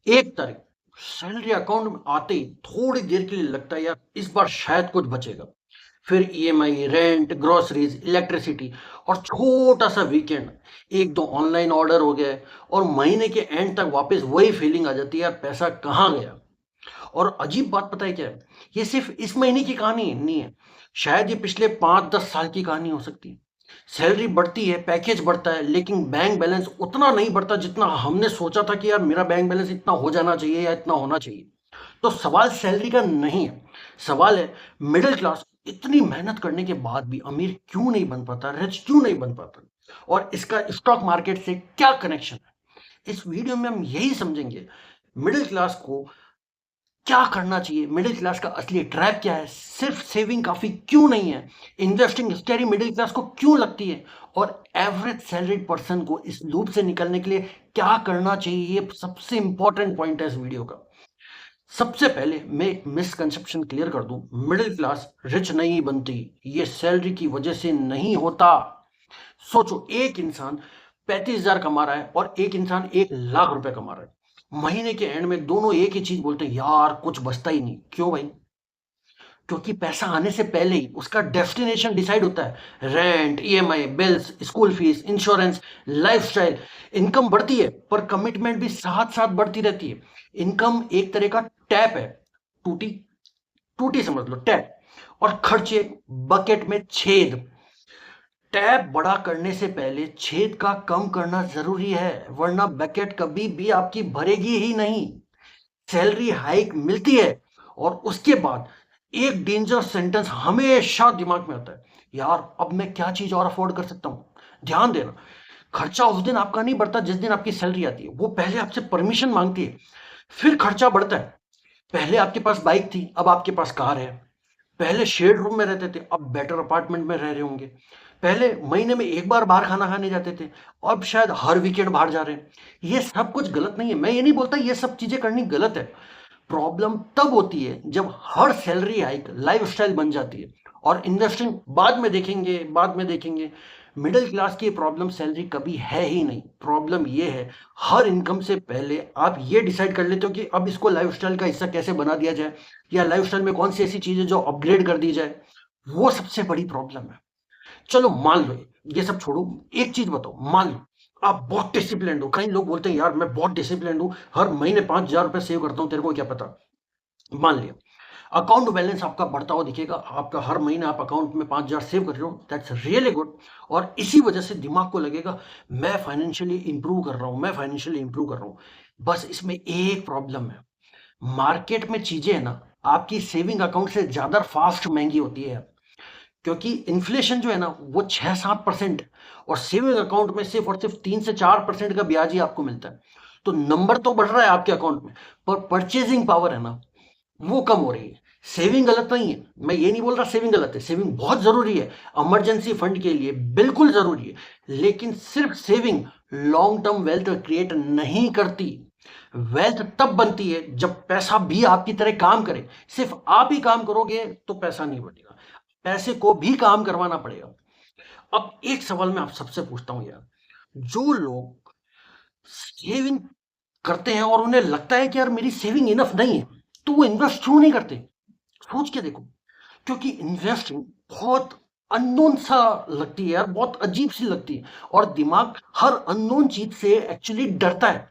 एक तारीख salary account में आते ही थोड़ी देर के लिए लगता है यार इस बार शायद कुछ बचेगा। फिर ईएमआई, रेंट, ग्रोसरीज, इलेक्ट्रिसिटी और छोटा सा वीकेंड, एक दो ऑनलाइन ऑर्डर हो गए और महीने के एंड तक वापस वही फीलिंग आ जाती है यार पैसा कहाँ गया। और अजीब बात पता है क्या है, ये सिर्फ इस महीने की कहानी नहीं है, शायद ये पिछले 5-10 साल की कहानी हो सकती है। सैलरी बढ़ती है, पैकेज बढ़ता है, लेकिन बैंक बैलेंस उतना नहीं बढ़ता जितना हमने सोचा था कि यार मेरा बैंक बैलेंस इतना हो जाना चाहिए या इतना होना चाहिए। तो सवाल सैलरी का नहीं है, सवाल है मिडिल क्लास इतनी मेहनत करने के बाद भी अमीर क्यों नहीं बन पाता, रिच क्यों नहीं बन पाता, और इसका स्टॉक मार्केट से क्या कनेक्शन है। इस वीडियो में हम यही समझेंगे मिडिल क्लास को क्या करना चाहिए, मिडिल क्लास का असली ट्रैप क्या है, सिर्फ सेविंग काफी क्यों नहीं है, इन्वेस्टिंग स्कैरी मिडिल क्लास को क्यों लगती है, और एवरेज सैलरीड पर्सन को इस लूप से निकलने के लिए क्या करना चाहिए। ये सबसे इंपॉर्टेंट पॉइंट है इस वीडियो का। सबसे पहले मैं एक मिसकंसेप्शन क्लियर कर दूं, मिडिल क्लास रिच नहीं बनती, ये सैलरी की वजह से नहीं होता। सोचो, एक इंसान 35,000 कमा रहा है और एक इंसान 1 लाख रुपए कमा रहा है। महीने के एंड में दोनों एक ही चीज बोलते हैं, यार कुछ बचता ही नहीं। क्यों भाई? क्योंकि पैसा आने से पहले ही उसका डेस्टिनेशन डिसाइड होता है। Rent, EMI, bills, school fees, insurance, lifestyle. Income बढ़ती है पर कमिटमेंट भी साथ साथ बढ़ती रहती है। इनकम एक तरह का टैप है, टूटी टूटी समझ लो, टैप। और खर्चे बकेट में छेद। टैप बड़ा करने से पहले छेद का कम करना जरूरी है, वरना बकेट कभी भी आपकी भरेगी ही नहीं। सैलरी हाइक मिलती है और उसके बाद एक डेंजर सेंटेंस हमेशा दिमाग में आता है, यार अब मैं क्या चीज और अफोर्ड कर सकता हूं। ध्यान देना, खर्चा उस दिन आपका नहीं बढ़ता जिस दिन आपकी सैलरी आती है, वो पहले आपसे परमिशन मांगती है। फिर खर्चा बढ़ता है, पहले आपके पास बाइक थी, अब आपके पास कार है। पहले शेड रूम में रहते थे, अब बेटर अपार्टमेंट में रह रहे होंगे। पहले महीने में एक बार बाहर खाना खाने जाते थे, अब शायद हर वीकेंड बाहर जा रहे हैं। ये सब कुछ गलत नहीं है, मैं ये नहीं बोलता ये सब चीजें करनी गलत है। प्रॉब्लम तब होती है जब हर सैलरी हाइक लाइफस्टाइल बन जाती है और इन्वेस्टिंग बाद में देखेंगे। मिडिल क्लास की प्रॉब्लम सैलरी कभी है ही नहीं, प्रॉब्लम ये है हर इनकम से पहले आप ये डिसाइड कर लेते हो कि अब इसको लाइफस्टाइल का हिस्सा कैसे बना दिया जाए, या लाइफस्टाइल में कौन सी ऐसी चीजें जो अपग्रेड कर दी जाए। वो सबसे बड़ी प्रॉब्लम है। चलो मान लो, ये सब छोड़ो, एक चीज बताओ, मान लो आप बहुत डिसिप्लिन हो। कई लोग बोलते हैं यार मैं बहुत डिसिप्लिन हूँ, हर महीने 5,000 रुपए सेव करता हूँ, तेरे को क्या पता। मान लिया अकाउंट बैलेंस आपका बढ़ता हुआ दिखेगा, आपका हर महीने आप अकाउंट में 5,000 सेव कर रहे हो, दैट्स रियली गुड। और इसी वजह से दिमाग को लगेगा मैं फाइनेंशियली इंप्रूव कर रहा हूँ, मैं फाइनेंशियली इंप्रूव कर रहा हूँ। बस इसमें एक प्रॉब्लम है, मार्केट में चीजें है ना आपकी सेविंग अकाउंट से ज्यादा फास्ट महंगी होती है। क्योंकि इन्फ्लेशन जो है ना वो 6-7% और सेविंग अकाउंट में सिर्फ और सिर्फ 3 से 4% का ब्याज ही आपको मिलता है। तो नंबर तो बढ़ रहा है आपके अकाउंट में, पर परचेजिंग पावर है ना वो कम हो रही है। सेविंग गलत नहीं है, मैं ये नहीं बोल रहा सेविंग गलत है, सेविंग बहुत जरूरी है, इमरजेंसी फंड के लिए बिल्कुल जरूरी है। लेकिन सिर्फ saving long term wealth create नहीं करती। वेल्थ तब बनती है जब पैसा भी आपकी तरह काम करे। सिर्फ आप ही काम करोगे तो पैसा नहीं बनेगा, पैसे को भी काम करवाना पड़ेगा। अब एक सवाल मैं आप सबसे पूछता हूं यार, जो लोग सेविंग करते हैं और उन्हें लगता है कि यार मेरी सेविंग इनफ नहीं है, तो वो इन्वेस्ट क्यों नहीं करते? सोच के देखो। क्योंकि इन्वेस्टिंग बहुत अननोन सा लगती है यार, बहुत अजीब सी लगती है, और दिमाग हर अननोन चीज से एक्चुअली डरता है।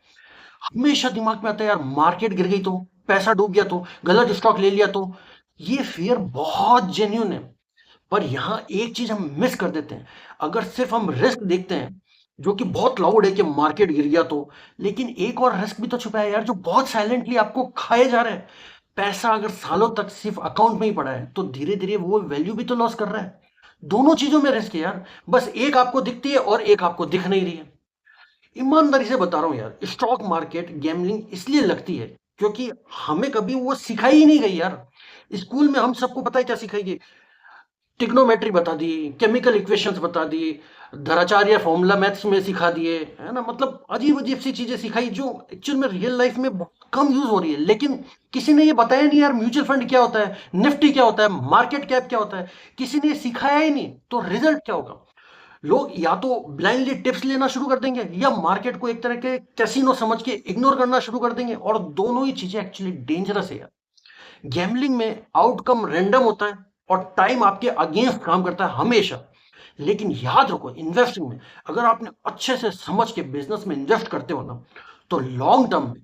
हमेशा दिमाग में आता है यार मार्केट गिर गई तो, पैसा डूब गया तो, गलत स्टॉक ले लिया तो। ये फियर बहुत जेन्यून है। पर यहां एक चीज हम मिस कर देते हैं, अगर सिर्फ हम रिस्क देखते हैं जो कि बहुत लाउड है कि मार्केट गिर गया तो, लेकिन एक और रिस्क भी तो छुपा है यार जो बहुत साइलेंटली आपको खाए जा रहा है। पैसा अगर सालों तक सिर्फ अकाउंट में ही पड़ा है तो धीरे धीरे वो वैल्यू भी तो लॉस कर रहा है। दोनों चीजों में रिस्क है यार, बस एक आपको दिखती है और एक आपको दिख नहीं रही है। ईमानदारी से बता रहा हूं यार, स्टॉक मार्केट गैम्बलिंग इसलिए लगती है क्योंकि हमें कभी वो सिखाई ही नहीं गई यार। स्कूल में हम सबको पता है क्या सिखाई गई, ट्रिग्नोमेट्री बता दी, केमिकल इक्वेशंस बता दी, धराचार्य फॉर्मूला मैथ्स में सिखा दिए, है ना। मतलब अजीब अजीब सी चीजें सिखाई जो एक्चुअल में रियल लाइफ में बहुत कम यूज हो रही है। लेकिन किसी ने ये बताया नहीं यार म्यूचुअल फंड क्या होता है, निफ्टी क्या होता है, मार्केट कैप क्या होता है। किसी ने सिखाया ही नहीं, तो रिजल्ट क्या होगा? लोग या तो ब्लाइंडली टिप्स लेना शुरू कर देंगे या मार्केट को एक तरह के कैसीनो समझ के इग्नोर करना शुरू कर देंगे, और दोनों ही चीजें एक्चुअली डेंजरस है यार। गैम्बलिंग में आउटकम रैंडम होता है और टाइम आपके अगेंस्ट काम करता है हमेशा। लेकिन याद रखो, इन्वेस्टिंग में अगर आपने अच्छे से समझ के बिजनेस में इन्वेस्ट करते हो ना, तो लॉन्ग टर्म में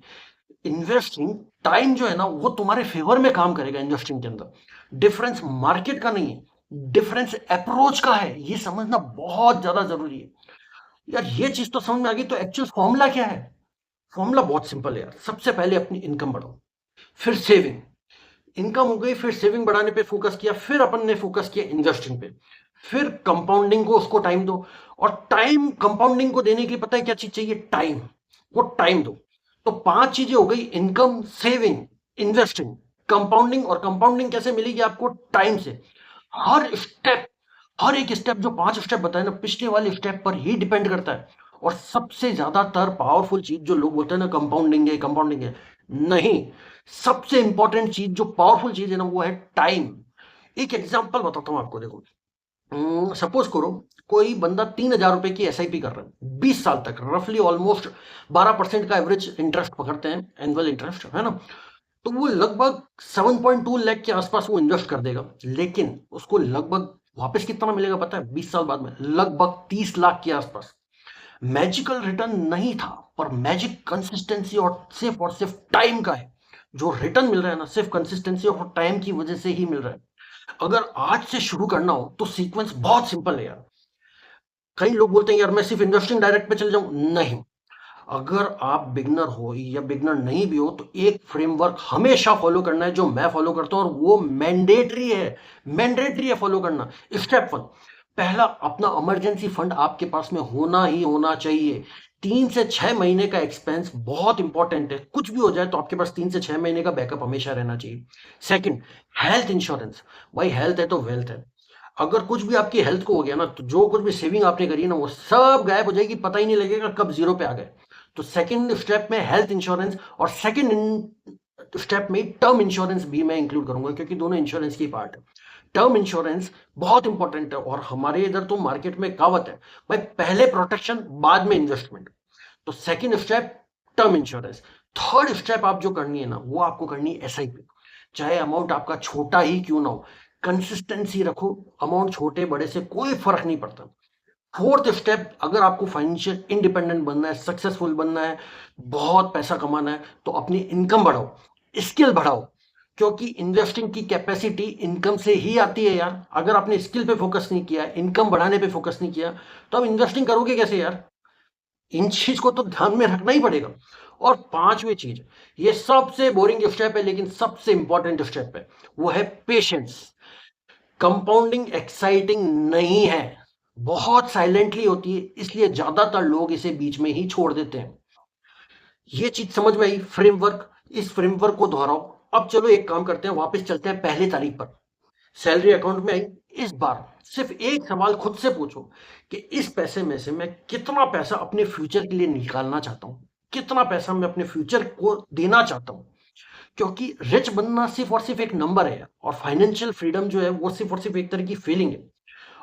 इन्वेस्टिंग टाइम जो है ना वो तुम्हारे फेवर में काम करेगा। इन्वेस्टिंग के अंदर डिफरेंस मार्केट का नहीं है, डिफरेंस अप्रोच का है। ये समझना बहुत ज्यादा जरूरी है यार। ये चीज तो समझ में आ गई, तो एक्चुअल फॉर्मूला क्या है? फॉर्मूला बहुत सिंपल है यार। सबसे पहले अपनी इनकम बढ़ाओ, फिर सेविंग। इनकम हो गई, फिर सेविंग बढ़ाने पे फोकस किया, फिर अपन ने फोकस किया इन्वेस्टिंग पे, फिर कंपाउंडिंग को उसको टाइम दो। और टाइम कंपाउंडिंग को देने के लिए पता है क्या चीज चाहिए? टाइम। वो टाइम दो। तो 5 चीजें हो गई: इनकम, सेविंग, इन्वेस्टिंग, कंपाउंडिंग। और कंपाउंडिंग कैसे मिलेगी आपको? टाइम से। हर स्टेप, हर एक स्टेप जो 5 स्टेप बताए ना, पिछले वाले स्टेप पर ही डिपेंड करता है। और सबसे ज्यादातर पावरफुल चीज जो लोग बोलते हैं ना, कंपाउंडिंग है कंपाउंडिंग है, नहीं। सबसे इंपॉर्टेंट चीज जो पावरफुल चीज है ना, वो है टाइम। एक एग्जांपल बताता हूं आपको, देखो। सपोज करो कोई बंदा 3,000 रुपए की एसआईपी कर रहा है 20 साल तक, रफली ऑलमोस्ट 12% का एवरेज इंटरेस्ट पकड़ते हैं, एनुअल इंटरेस्ट, है ना। तो वो लगभग 7.2 लाख के आसपास वो इन्वेस्ट कर देगा। लेकिन उसको लगभग वापस कितना मिलेगा पता है? 20 साल बाद में लगभग 30 लाख के आसपास। मैजिकल रिटर्न नहीं था, पर मैजिक कंसिस्टेंसी और सिर्फ टाइम का है। जो रिटर्न मिल रहा है ना, सिर्फ कंसिस्टेंसी और टाइम की वजह से ही मिल रहा है। अगर आज से शुरू करना हो तो सीक्वेंस बहुत सिंपल है यार। कई लोग बोलते हैं यार मैं सिर्फ इन्वेस्टिंग डायरेक्ट पे चल जाऊं, नहीं। अगर आप बिगनर हो या बिगनर नहीं भी हो, तो एक फ्रेमवर्क हमेशा फॉलो करना है जो मैं फॉलो करता हूं, और वो मैंडेटरी है। मैंडेटरी है फॉलो करना। स्टेप 1, पहला, अपना इमरजेंसी फंड आपके पास में होना ही होना चाहिए। 3 से 6 महीने का एक्सपेंस बहुत इंपॉर्टेंट है। कुछ भी हो जाए तो आपके पास 3 से 6 महीने का बैकअप हमेशा रहना चाहिए। Second, health insurance. भाई हेल्थ है तो वेल्थ है। अगर कुछ भी आपकी हेल्थ को हो गया ना, तो जो कुछ भी सेविंग आपने करी ना, वो सब गायब हो जाएगी, पता ही नहीं लगेगा कब जीरो पे आ गए। तो सेकंड स्टेप में हेल्थ इंश्योरेंस, और सेकंड स्टेप में टर्म इंश्योरेंस भी मैं इंक्लूड करूंगा, क्योंकि दोनों इंश्योरेंस की पार्ट है। टर्म इंश्योरेंस बहुत इंपॉर्टेंट है, और हमारे इधर तो मार्केट में कहावत है, भाई पहले प्रोटेक्शन बाद में इन्वेस्टमेंट। तो second step term insurance. Third step आप जो करनी है ना, वो आपको करनी है एसआईपी। चाहे अमाउंट आपका छोटा ही क्यों ना हो, कंसिस्टेंसी रखो। अमाउंट छोटे बड़े से कोई फर्क नहीं पड़ता। फोर्थ स्टेप, अगर आपको फाइनेंशियल इंडिपेंडेंट बनना है, सक्सेसफुल बनना है, बहुत पैसा कमाना है, तो अपनी इनकम बढ़ाओ, स्किल बढ़ाओ। क्योंकि इन्वेस्टिंग की कैपेसिटी इनकम से ही आती है यार। अगर आपने स्किल पे फोकस नहीं किया, इनकम बढ़ाने पे फोकस नहीं किया, तो आप इन्वेस्टिंग करोगे कैसे यार? इन चीज को तो ध्यान में रखना ही पड़ेगा। और पांचवी चीज, ये सबसे बोरिंग स्टेप है लेकिन सबसे इंपॉर्टेंट स्टेप है, वो है पेशेंस। कंपाउंडिंग एक्साइटिंग नहीं है, बहुत साइलेंटली होती है, इसलिए ज्यादातर लोग इसे बीच में ही छोड़ देते हैं। ये चीज समझ में आई? फ्रेमवर्क, इस फ्रेमवर्क को दोहराओ। अब चलो एक काम करते हैं, वापस चलते हैं पहली तारीख पर। सैलरी अकाउंट में आई। इस बार सिर्फ एक सवाल खुद से पूछो कि इस पैसे में से मैं कितना पैसा अपने फ्यूचर के लिए निकालना चाहता हूं, कितना पैसा मैं अपने फ्यूचर को देना चाहता हूं। क्योंकि रिच बनना सिर्फ और सिर्फ एक नंबर है, और फाइनेंशियल फ्रीडम जो है वो सिर्फ और सिर्फ एक तरह की फीलिंग है।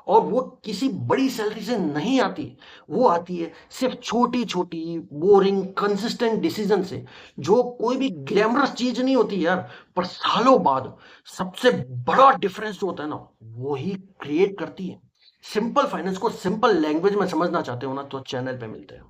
और वो किसी बड़ी सैलरी से नहीं आती, वो आती है सिर्फ छोटी छोटी बोरिंग कंसिस्टेंट डिसीजन से, जो कोई भी ग्लैमरस चीज नहीं होती यार, पर सालों बाद सबसे बड़ा डिफरेंस जो होता है ना, वो ही क्रिएट करती है। सिंपल फाइनेंस को सिंपल लैंग्वेज में समझना चाहते हो ना, तो चैनल पे मिलते हैं।